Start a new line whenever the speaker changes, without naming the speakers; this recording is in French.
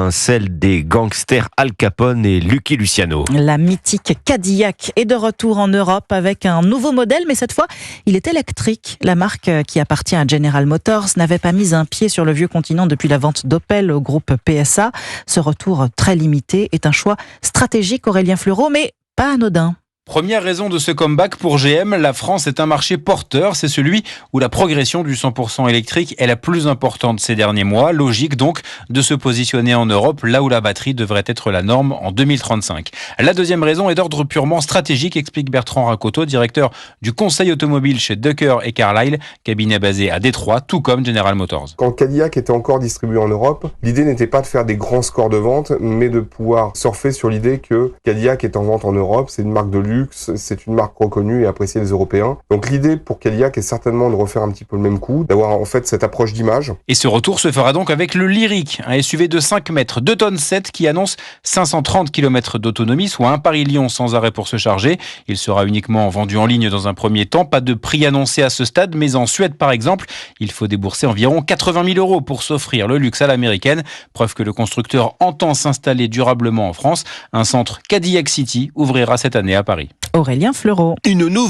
Celle des gangsters Al Capone et Lucky Luciano.
La mythique Cadillac est de retour en Europe avec un nouveau modèle, mais cette fois, il est électrique. La marque, qui appartient à General Motors, n'avait pas mis un pied sur le vieux continent depuis la vente d'Opel au groupe PSA. Ce retour très limité est un choix stratégique, Aurélien Fleureau, mais pas anodin.
Première raison de ce comeback pour GM, la France est un marché porteur, c'est celui où la progression du 100% électrique est la plus importante ces derniers mois. Logique donc de se positionner en Europe, là où la batterie devrait être la norme en 2035. La deuxième raison est d'ordre purement stratégique, explique Bertrand Racoteau, directeur du conseil automobile chez Ducker et Carlyle, cabinet basé à Détroit, tout comme General Motors.
Quand Cadillac était encore distribué en Europe, l'idée n'était pas de faire des grands scores de vente, mais de pouvoir surfer sur l'idée que Cadillac est en vente en Europe, c'est une marque de luxe, c'est une marque reconnue et appréciée des Européens. Donc l'idée pour Cadillac est certainement de refaire un petit peu le même coup, d'avoir en fait cette approche d'image.
Et ce retour se fera donc avec le Lyriq, un SUV de 5 mètres, 2 tonnes 7 qui annonce 530 km d'autonomie, soit un Paris-Lyon sans arrêt pour se charger. Il sera uniquement vendu en ligne dans un premier temps, pas de prix annoncé à ce stade, mais en Suède par exemple, il faut débourser environ 80 000 € pour s'offrir le luxe à l'américaine. Preuve que le constructeur entend s'installer durablement en France. Un centre Cadillac City ouvrira cette année à Paris.
Aurélien Fleureau.
Une nouveauté.